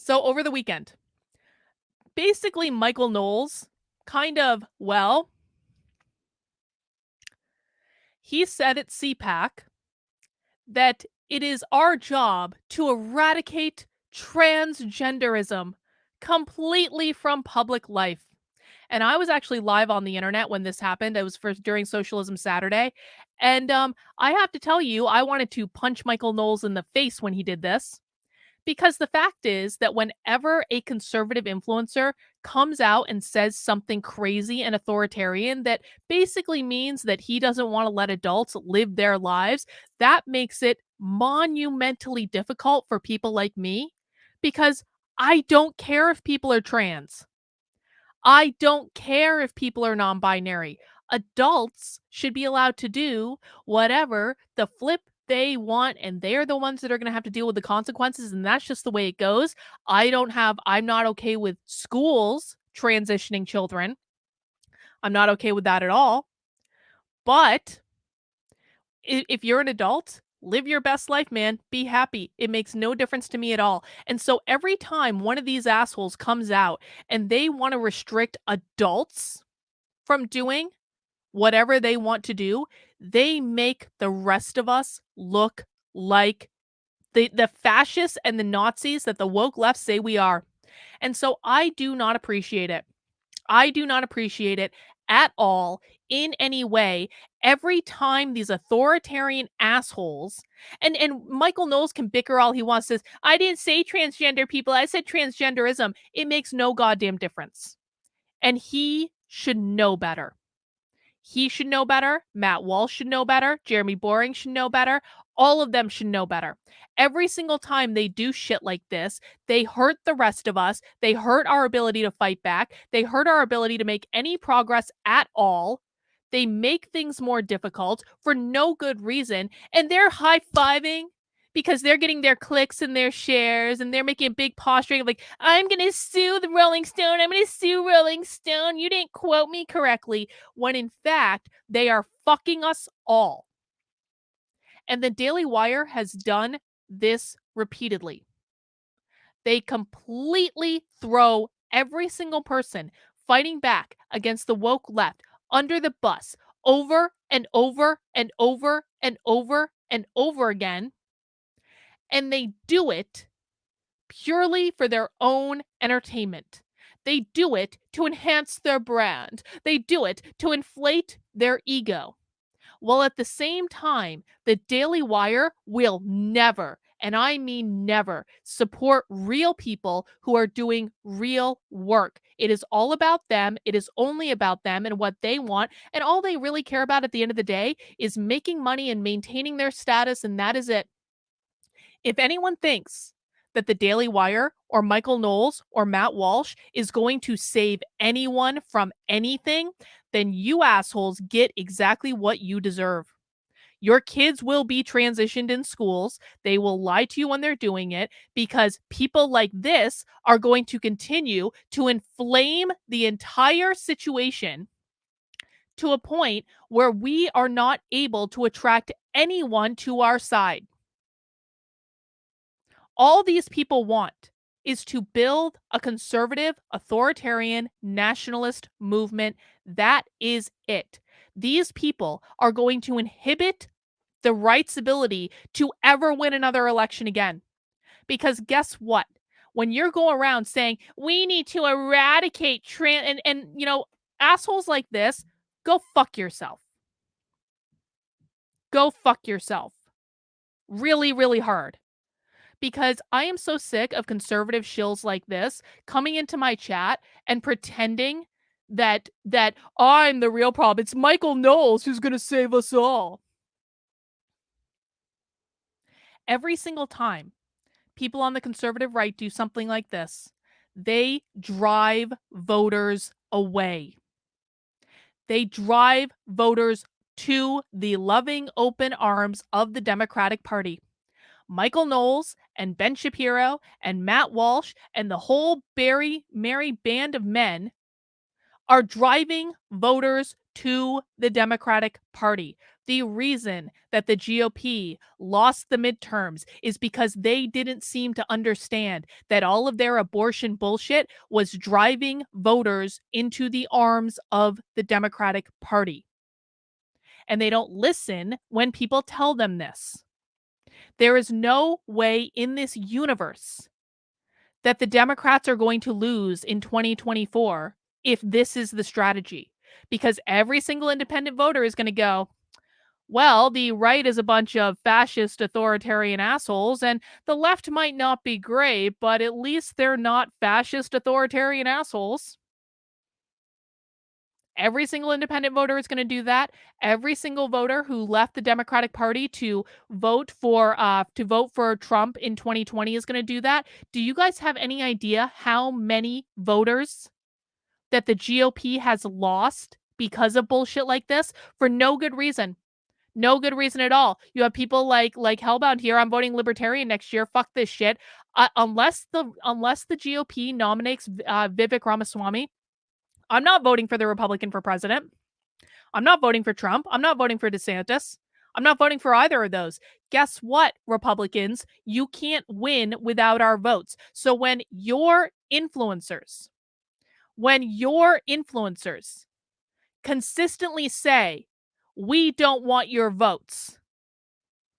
So over the weekend, basically Michael Knowles kind of, well, he said at CPAC that it is our job to eradicate transgenderism completely from public life. And I was actually live on the internet when this happened. It was first during Socialism Saturday. And I have to tell you, I wanted to punch Michael Knowles in the face when he did this. Because the fact is that whenever a conservative influencer comes out and says something crazy and authoritarian that basically means that he doesn't want to let adults live their lives, that makes it monumentally difficult for people like me because I don't care if people are trans. I don't care if people are non binary. Adults should be allowed to do whatever the flip they want, and they're the ones that are going to have to deal with the consequences. And that's just the way it goes. I'm not okay with schools transitioning children. I'm not okay with that at all. But if you're an adult, live your best life, man. Be happy. It makes no difference to me at all. And so every time one of these assholes comes out and they want to restrict adults from doing whatever they want to do, they make the rest of us look like the fascists and the Nazis that the woke left say we are. And so I do not appreciate it. I do not appreciate it at all in any way. Every time these authoritarian assholes and Michael Knowles can bicker all he wants, says, I didn't say transgender people, I said transgenderism. It makes no goddamn difference. And he should know better. He should know better. Matt Walsh should know better. Jeremy Boring should know better. All of them should know better. Every single time they do shit like this, they hurt the rest of us. They hurt our ability to fight back. They hurt our ability to make any progress at all. They make things more difficult for no good reason. And they're high fiving because they're getting their clicks and their shares and they're making a big posturing of like, I'm going to sue the Rolling Stone. I'm going to sue Rolling Stone. You didn't quote me correctly. When in fact, they are fucking us all. And the Daily Wire has done this repeatedly. They completely throw every single person fighting back against the woke left under the bus over and over and over and over and over again. And they do it purely for their own entertainment. They do it to enhance their brand. They do it to inflate their ego. While at the same time, the Daily Wire will never, and I mean never, support real people who are doing real work. It is all about them. It is only about them and what they want. And all they really care about at the end of the day is making money and maintaining their status, and that is it. If anyone thinks that the Daily Wire or Michael Knowles or Matt Walsh is going to save anyone from anything, then you assholes get exactly what you deserve. Your kids will be transitioned in schools. They will lie to you when they're doing it because people like this are going to continue to inflame the entire situation to a point where we are not able to attract anyone to our side. All these people want is to build a conservative, authoritarian, nationalist movement. That is it. These people are going to inhibit the right's ability to ever win another election again. Because guess what? When you're going around saying, we need to eradicate and you know, assholes like this, go fuck yourself. Go fuck yourself. Really, really hard. Because I am so sick of conservative shills like this coming into my chat and pretending that I'm the real problem. It's Michael Knowles who's going to save us all. Every single time people on the conservative right do something like this, they drive voters away. They drive voters to the loving open arms of the Democratic Party. Michael Knowles and Ben Shapiro and Matt Walsh and the whole merry band of men are driving voters to the Democratic Party. The reason that the GOP lost the midterms is because they didn't seem to understand that all of their abortion bullshit was driving voters into the arms of the Democratic Party. And they don't listen when people tell them this. There is no way in this universe that the Democrats are going to lose in 2024 if this is the strategy, because every single independent voter is going to go, well, the right is a bunch of fascist authoritarian assholes, and the left might not be great, but at least they're not fascist authoritarian assholes. Every single independent voter is going to do that. Every single voter who left the Democratic Party to vote for Trump in 2020 is going to do that. Do you guys have any idea how many voters that the GOP has lost because of bullshit like this for no good reason? No good reason at all. You have people like Hellbound here. I'm voting Libertarian next year. Fuck this shit. Unless the GOP nominates Vivek Ramaswamy, I'm not voting for the Republican for president. I'm not voting for Trump. I'm not voting for DeSantis. I'm not voting for either of those. Guess what, Republicans? You can't win without our votes. So when your influencers consistently say, we don't want your votes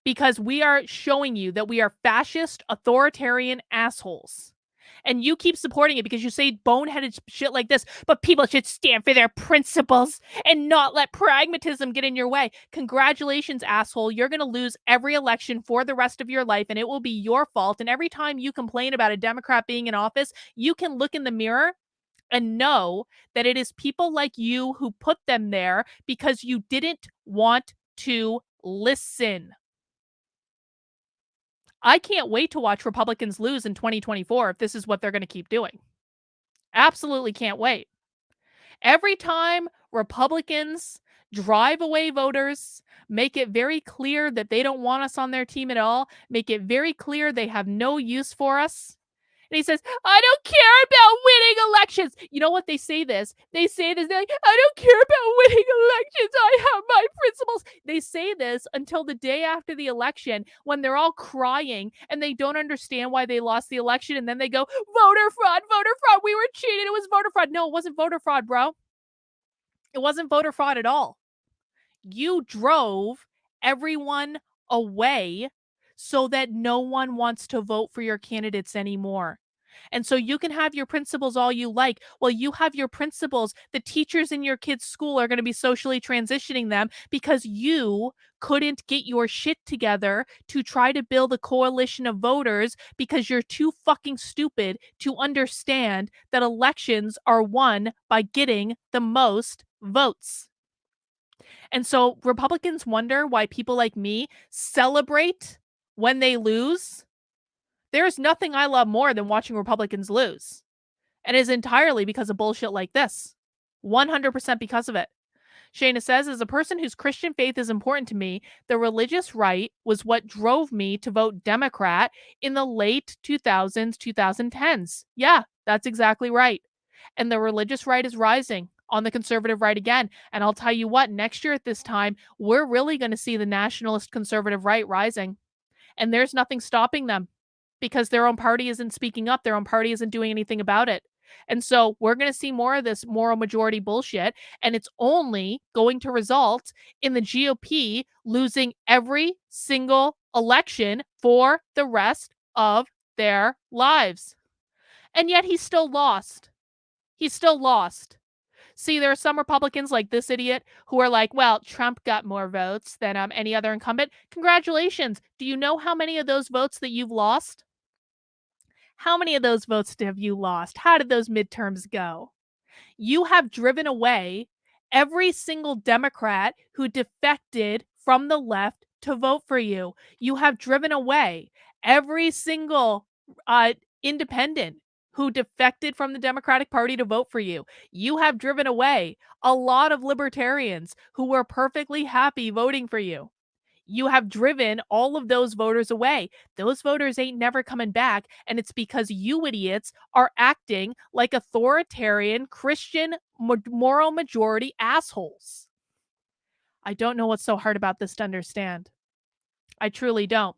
because we are showing you that we are fascist, authoritarian assholes, and you keep supporting it because you say boneheaded shit like this, but people should stand for their principles and not let pragmatism get in your way. Congratulations, asshole. You're going to lose every election for the rest of your life, and it will be your fault. And every time you complain about a Democrat being in office, you can look in the mirror and know that it is people like you who put them there because you didn't want to listen. I can't wait to watch Republicans lose in 2024 if this is what they're going to keep doing. Absolutely can't wait. Every time Republicans drive away voters, make it very clear that they don't want us on their team at all, make it very clear they have no use for us. And he says, I don't care about winning elections. You know what? They say this. They're like, I don't care about winning elections. I have my principles. They say this until the day after the election when they're all crying and they don't understand why they lost the election. And then they go, voter fraud, we were cheated. It was voter fraud. No, it wasn't voter fraud, bro. It wasn't voter fraud at all. You drove everyone away so that no one wants to vote for your candidates anymore. And so you can have your principles all you like. Well, you have your principles. The teachers in your kids' school are going to be socially transitioning them because you couldn't get your shit together to try to build a coalition of voters because you're too fucking stupid to understand that elections are won by getting the most votes. And so Republicans wonder why people like me celebrate when they lose. There's nothing I love more than watching Republicans lose. And it is entirely because of bullshit like this. 100% because of it. Shayna says, as a person whose Christian faith is important to me, the religious right was what drove me to vote Democrat in the late 2000s, 2010s. Yeah, that's exactly right. And the religious right is rising on the conservative right again. And I'll tell you what, next year at this time, we're really going to see the nationalist conservative right rising. And there's nothing stopping them because their own party isn't speaking up. Their own party isn't doing anything about it. And so we're going to see more of this moral majority bullshit. And it's only going to result in the GOP losing every single election for the rest of their lives. And yet he still lost. He's still lost. See, there are some Republicans like this idiot who are like, well, Trump got more votes than any other incumbent. Congratulations. Do you know how many of those votes that you've lost? How many of those votes have you lost? How did those midterms go? You have driven away every single Democrat who defected from the left to vote for you. You have driven away every single independent who defected from the Democratic Party to vote for you. You have driven away a lot of libertarians who were perfectly happy voting for you. You have driven all of those voters away. Those voters ain't never coming back. And it's because you idiots are acting like authoritarian Christian moral majority assholes. I don't know what's so hard about this to understand. I truly don't.